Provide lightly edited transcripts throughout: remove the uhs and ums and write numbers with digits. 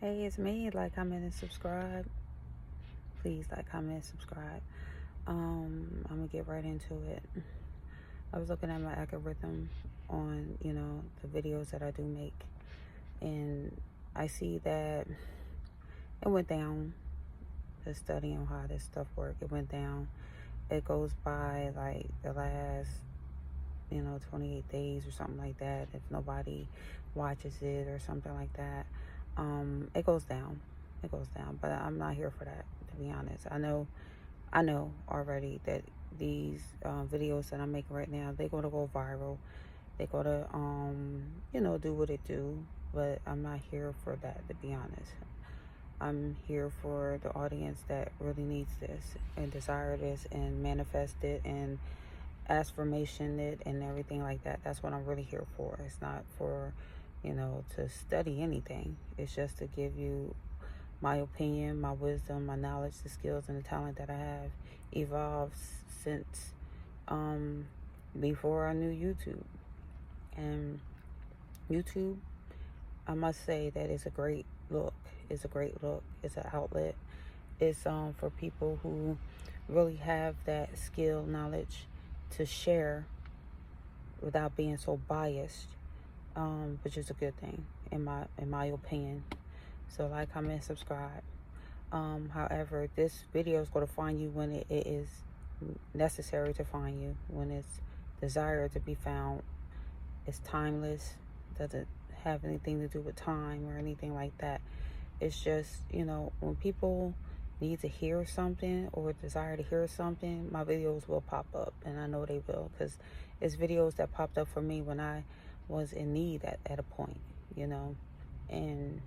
Hey, it's me. Like, comment, and subscribe. Please like, comment, and subscribe. I'm gonna get right into it. I was looking at my algorithm on, the videos that I do make, and I see that it went down. Just studying how this stuff works, it went down. It goes by like the last, 28 days or something like that. If nobody watches it or something like that, it goes down. It goes down. But I'm not here for that, to be honest. I know already that these videos that I'm making right now, they're going to go viral. They're going to, do what it do. But I'm not here for that, to be honest. I'm here for the audience that really needs this and desire this and manifest it and affirmation it and everything like that. That's what I'm really here for. It's not for, to study anything. It's just to give you my opinion, my wisdom, my knowledge, the skills, and the talent that I have evolved since before I knew YouTube. And YouTube, I must say that it's a great look. It's a great look. It's an outlet. It's for people who really have that skill, knowledge to share without being so biased, which is a good thing in my opinion. So like, comment, subscribe. However, this video is going to find you when it is necessary to find you, when it's desired to be found. It's timeless. Doesn't have anything to do with time or anything like that. It's just, when people need to hear something or desire to hear something, my videos will pop up, and I know they will, because it's videos that popped up for me when I was in need at a point, and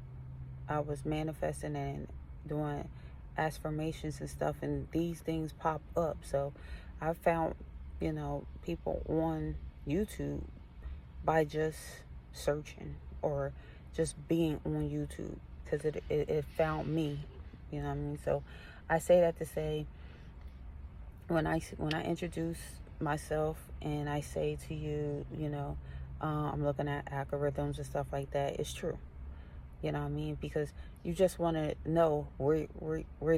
I was manifesting and doing affirmations and stuff, and these things pop up. So I found, people on YouTube by just searching or just being on YouTube, because it found me, you know what I mean? So I say that to say, when I introduce myself and I say to you, I'm looking at algorithms and stuff like that, it's true. You know what I mean? Because you just want to know where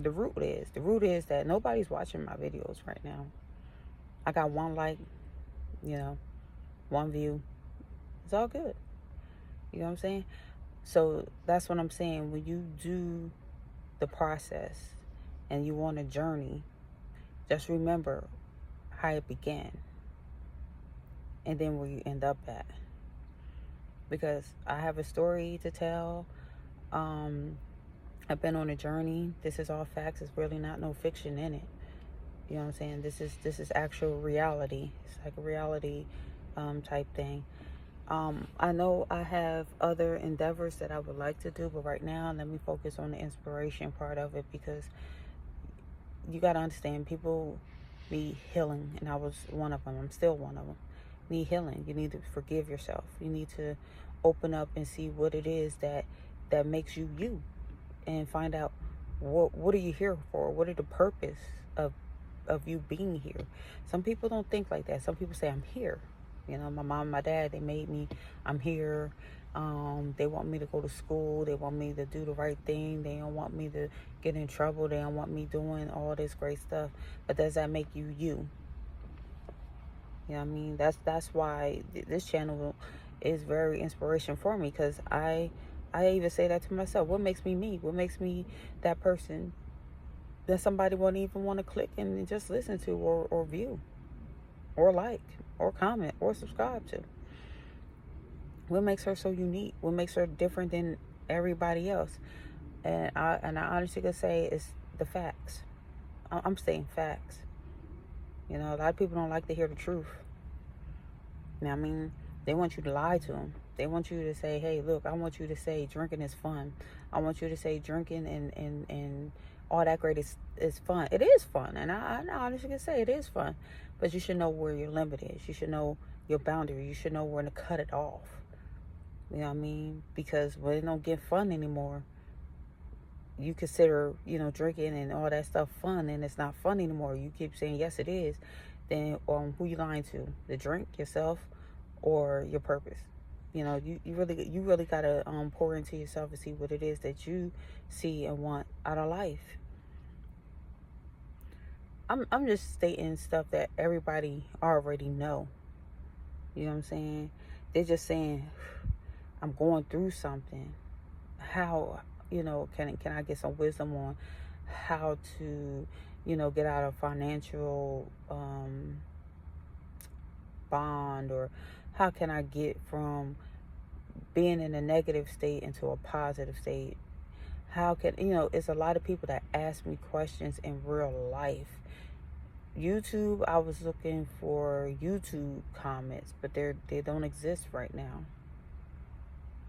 the root is. The root is that nobody's watching my videos right now. I got one like, one view. It's all good. You know what I'm saying? So that's what I'm saying. When you do the process and you want a journey, just remember how it began and then where you end up at. Because I have a story to tell. I've been on a journey. This is all facts. It's really not no fiction in it. You know what I'm saying? This is actual reality. It's like a reality type thing. I know I have other endeavors that I would like to do, but right now let me focus on the inspiration part of it, because you got to understand, people need healing, and I was one of them. I'm still one of them. Need healing. You need to forgive yourself. You need to open up and see what it is that makes you you, and find out what are you here for? What are the purpose of you being here? Some people don't think like that. Some people say, I'm here. My mom and my dad, they made me, I'm here. They want me to go to school. They want me to do the right thing. They don't want me to get in trouble. They don't want me doing all this great stuff. But does that make you you? You know what I mean? That's why this channel is very inspiration for me, because I even say that to myself. What makes me me? What makes me that person that somebody won't even want to click and just listen to, or view, or like, or comment, or subscribe to? What makes her so unique? What makes her different than everybody else? And I honestly could say it's the facts. I'm saying facts. A lot of people don't like to hear the truth. You know what I mean? They want you to lie to them. They want you to say, hey, look, I want you to say drinking is fun. I want you to say drinking and all that great is fun. It is fun. And I honestly can say it is fun. But you should know where your limit is. You should know your boundary. You should know when to cut it off. You know what I mean? Because when it don't get fun anymore, you consider, drinking and all that stuff fun, and it's not fun anymore. You keep saying, yes, it is. Then who you lying to? The drink, yourself, or your purpose? You really gotta pour into yourself and see what it is that you see and want out of life. I'm just stating stuff that everybody already know. You know what I'm saying? They're just saying, I'm going through something. How, can I get some wisdom on how to, get out of financial bond, or how can I get from being in a negative state into a positive state? How can, it's a lot of people that ask me questions in real life. YouTube, I was looking for YouTube comments, but they don't exist right now.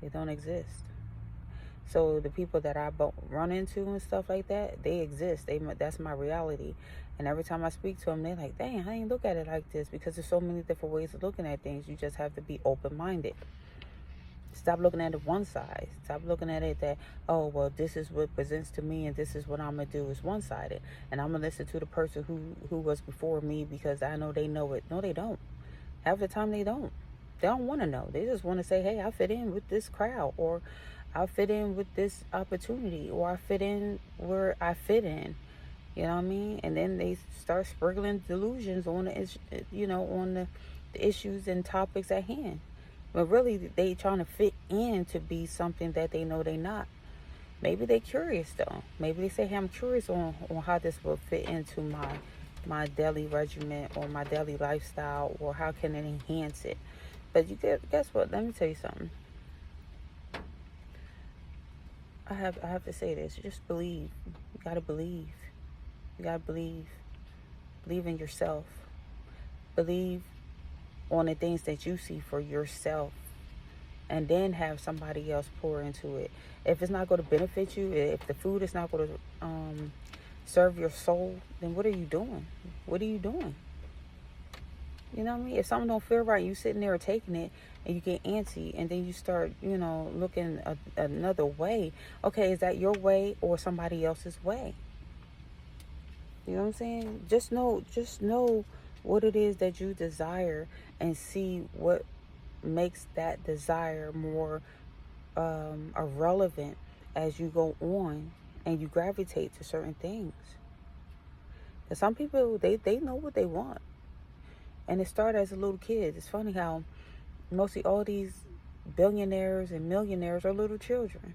They don't exist. So the people that I run into and stuff like that, they exist. That's my reality. And every time I speak to them, they're like, dang, I ain't look at it like this, because there's so many different ways of looking at things. You just have to be open-minded. Stop looking at it one side. Stop looking at it that, oh, well, this is what presents to me and this is what I'm going to do. Is one-sided. And I'm going to listen to the person who was before me because I know they know it. No, they don't. Half the time they don't. They don't want to know. They just want to say, hey, I fit in with this crowd, or I fit in with this opportunity, or I fit in where I fit in. You know what I mean? And then they start sprinkling delusions on the issues and topics at hand. But really, they trying to fit in to be something that they know they not. Maybe they're curious, though. Maybe they say, hey, I'm curious on how this will fit into my daily regimen or my daily lifestyle, or how can it enhance it. But guess what? Let me tell you something. I have to say this. Just believe. You gotta believe. You gotta believe. Believe in yourself. Believe on the things that you see for yourself, and then have somebody else pour into it. If it's not going to benefit you, if the food is not going to serve your soul, then what are you doing? What are you doing? You know what I mean? If something don't feel right, you sitting there taking it, and you get antsy, and then you start, looking another way. Okay, is that your way or somebody else's way? You know what I'm saying? Just know what it is that you desire, and see what makes that desire more irrelevant as you go on and you gravitate to certain things. Because some people, they know what they want. And it started as a little kid. It's funny how mostly all these billionaires and millionaires are little children.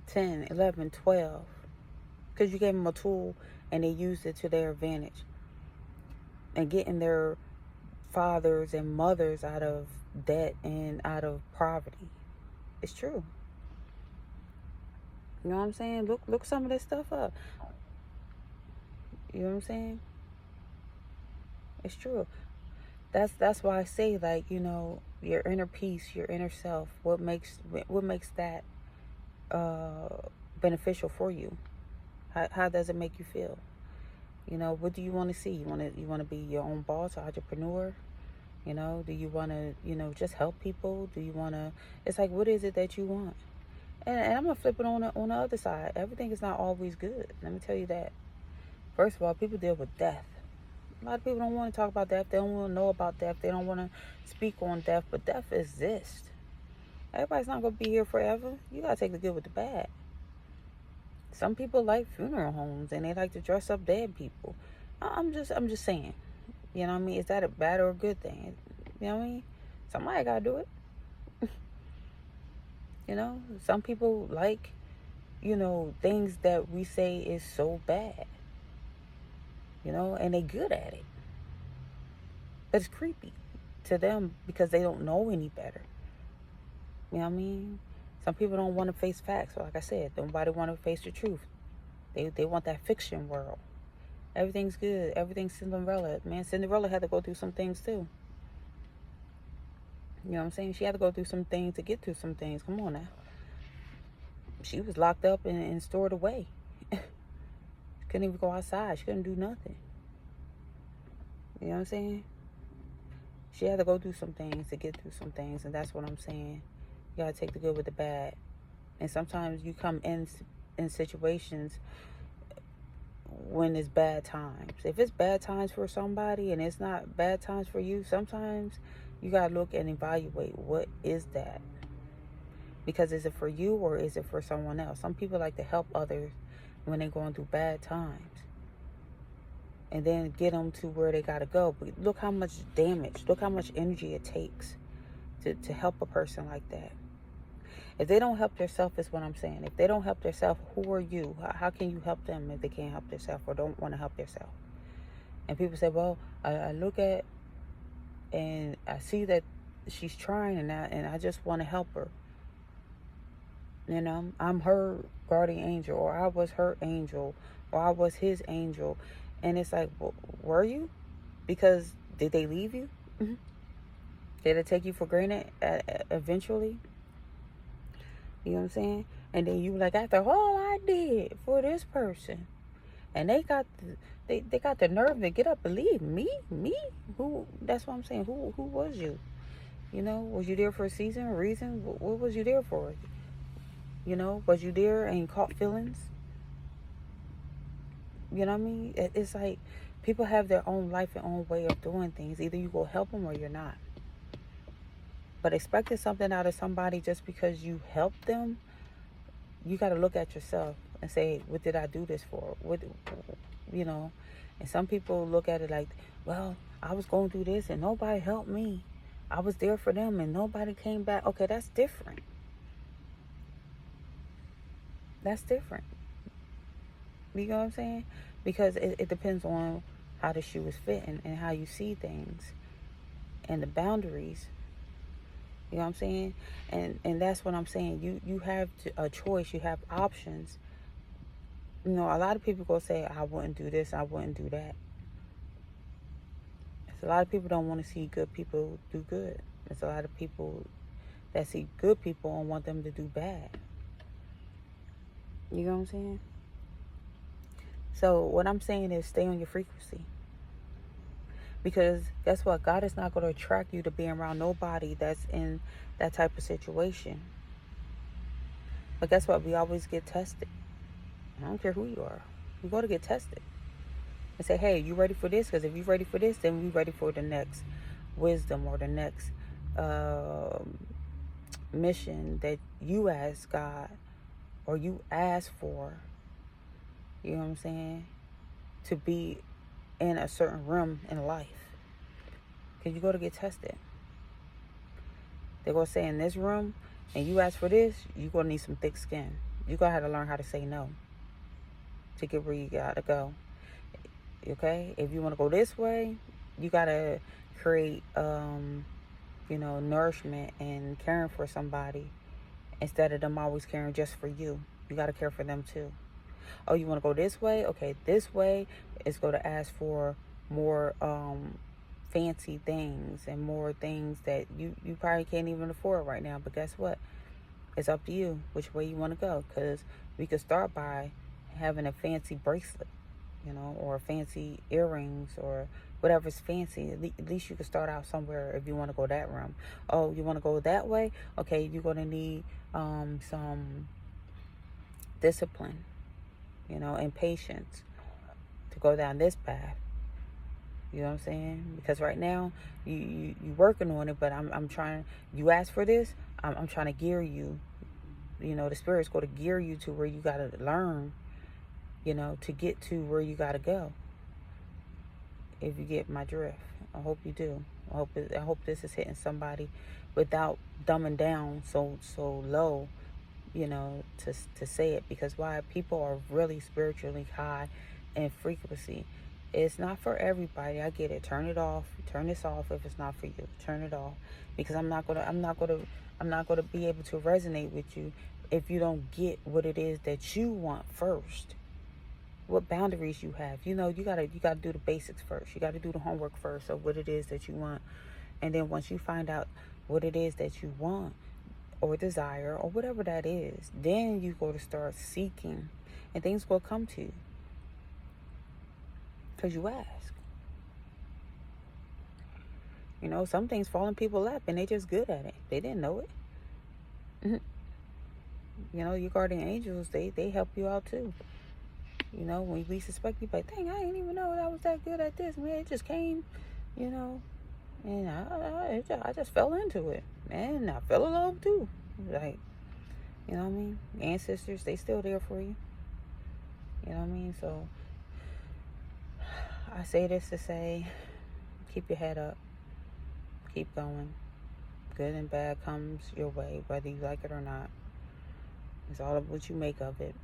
10, 11, 12. Because you gave them a tool and they used it to their advantage. And getting their fathers and mothers out of debt and out of poverty. It's true. You know what I'm saying? Look some of this stuff up. You know what I'm saying? It's true. That's why I say, like, your inner peace, your inner self, what makes that beneficial for you? How does it make you feel? What do you want to see? You want to be your own boss or entrepreneur? Do you want to, just help people? Do you want to, it's like, what is it that you want? And I'm going to flip it on the other side. Everything is not always good. Let me tell you that. First of all, people deal with death. A lot of people don't want to talk about death. They don't want to know about death. They don't want to speak on death. But death exists. Everybody's not going to be here forever. You got to take the good with the bad. Some people like funeral homes and they like to dress up dead people. I'm just saying. You know what I mean? Is that a bad or a good thing? You know what I mean? Somebody got to do it. Some people like, things that we say is so bad. And they good at it. But it's creepy to them because they don't know any better. You know what I mean? Some people don't want to face facts. Like I said, nobody want to face the truth. They want that fiction world. Everything's good. Everything's Cinderella. Man, Cinderella had to go through some things too. You know what I'm saying? She had to go through some things to get through some things. Come on now. She was locked up and stored away. Couldn't even go outside. She couldn't do nothing. You know what I'm saying? She had to go through some things to get through some things. And that's what I'm saying. You gotta take the good with the bad. And sometimes you come in situations when it's bad times. If it's bad times for somebody and it's not bad times for you, sometimes You got to look and evaluate, what is that? Because is it for you or is it for someone else? Some people like to help others when they're going through bad times and then get them to where they got to go. But look how much damage, look how much energy it takes to help a person like that. If they don't help themselves, is what I'm saying. If they don't help themselves, who are you? How can you help them if they can't help themselves or don't want to help themselves? And people say, well, I look at and I see that she's trying and I just want to help her. You know, I'm her guardian angel, or I was her angel, or I was his angel. And it's like, well, were you? Because did they leave you? Mm-hmm. Did it take you for granted eventually? You know what I'm saying? And then you like, after all I did for this person, and they got the nerve to get up and leave me? Who? That's what I'm saying. Who was you? You know, was you there for a season, a reason? What was you there for? You know, was you there and caught feelings? You know what I mean? It's like people have their own life and own way of doing things. Either you go help them or you're not. But expecting something out of somebody just because you helped them, you got to look at yourself and say, what did I do this for? What, you know? And some people look at it like, well, I was going through this and nobody helped me. I was there for them and nobody came back. Okay, that's different. That's different. You know what I'm saying? Because it depends on how the shoe is fitting and how you see things and the boundaries. You know what I'm saying? And that's what I'm saying. You have a choice. You have options. You know, a lot of people go say, I wouldn't do this, I wouldn't do that. A lot of people don't want to see good people do good. There's a lot of people that see good people and want them to do bad. You know what I'm saying? So what I'm saying is stay on your frequency. Because guess what? God is not going to attract you to be around nobody that's in that type of situation. But guess what? We always get tested. I don't care who you are. You go to get tested. And say, hey, you ready for this? Because if you're ready for this, then we're ready for the next wisdom or the next mission that you ask God or you ask for. You know what I'm saying? To be in a certain realm in life. Because you go to get tested. They're going to say in this room, and you ask for this, you're going to need some thick skin. You're going to have to learn how to say no to get where you got to go. Okay? If you want to go this way, you got to create, nourishment and caring for somebody instead of them always caring just for you. You got to care for them too. Oh, you want to go this way? Okay, this way is going to ask for more fancy things and more things that you probably can't even afford right now. But guess what? It's up to you which way you want to go. Because we could start by having a fancy bracelet, or fancy earrings or whatever's fancy. At least you could start out somewhere if you want to go that route. Oh, you want to go that way? Okay, you're going to need some discipline, and patience to go down this path. You know what I'm saying? Because right now you working on it, but I'm trying. You ask for this, I'm trying to gear you. The Spirit's going to gear you to where you got to learn. To get to where you got to go. If you get my drift, I hope you do. I hope this is hitting somebody without dumbing down so low. To say it, because why? People are really spiritually high in frequency. It's not for everybody. I get it. Turn it off. Turn this off if it's not for you. Turn it off, because I'm not gonna be able to resonate with you if you don't get what it is that you want first. What boundaries you have. You gotta do the basics first. You gotta do the homework first of what it is that you want, and then once you find out what it is that you want or desire or whatever that is, then you go to start seeking, and things will come to you because you ask. Some things fall in people's lap and they just good at it. They didn't know it. Your guardian angels, they help you out too. When you least suspect, you be like, dang, I didn't even know I was that good at this, man. It just came, And I just fell into it. And I fell in love too. Like, you know what I mean? Ancestors, they still there for you. You know what I mean? So I say this to say, keep your head up. Keep going. Good and bad comes your way, whether you like it or not. It's all of what you make of it.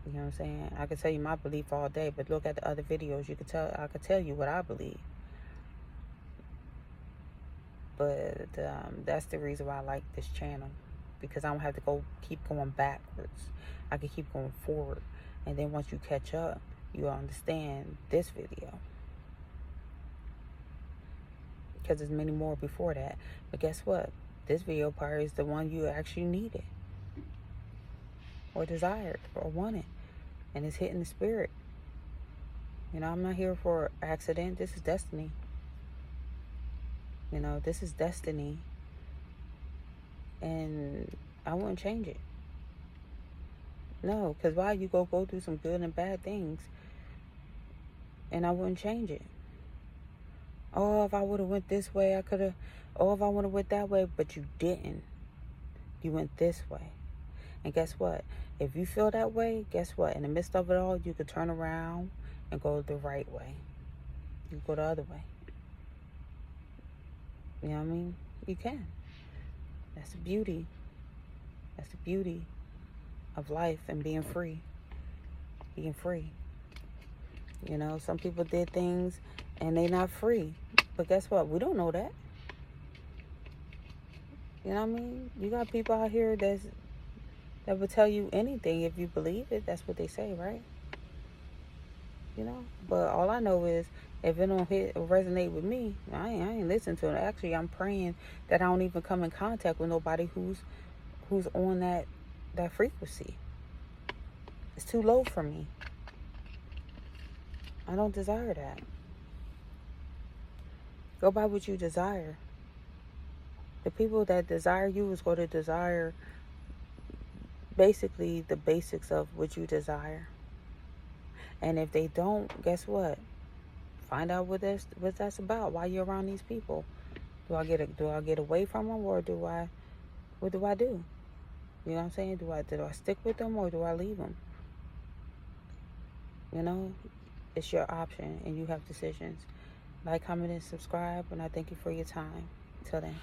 You know what I'm saying? I could tell you my belief all day, but look at the other videos. I could tell you what I believe. But that's the reason why I like this channel, because I don't have to keep going backwards. I can keep going forward, and then once you catch up, you'll understand this video, because there's many more before that. But guess what? This video part is the one you actually needed, or desired, or wanted, and it's hitting the spirit. You know, I'm not here for accident. This is destiny. You know, this is destiny, and I wouldn't change it. No, because why? You go through some good and bad things, and I wouldn't change it. Oh, if I would have went this way, I could have. Oh, if I would have went that way, but you didn't. You went this way. And guess what? If you feel that way, guess what? In the midst of it all, you could turn around and go the right way. You go the other way. You know what I mean? You can. That's the beauty. That's the beauty of life and being free. Being free. You know, some people did things and they not free. But guess what? We don't know that. You know what I mean? You got people out here that will tell you anything if you believe it. That's what they say, right? You know? But all I know is, if it don't hit or resonate with me, I ain't listen to it. Actually, I'm praying that I don't even come in contact with nobody who's on that frequency. It's too low for me. I don't desire that. Go by what you desire. The people that desire you is going to desire basically the basics of what you desire. And if they don't, guess what? Find out what that's about. Why you're around these people? Do I get away from them, or what do I do? You know what I'm saying? Do I stick with them, or do I leave them? You know, it's your option, and you have decisions. Like, comment, and subscribe, and I thank you for your time. Till then.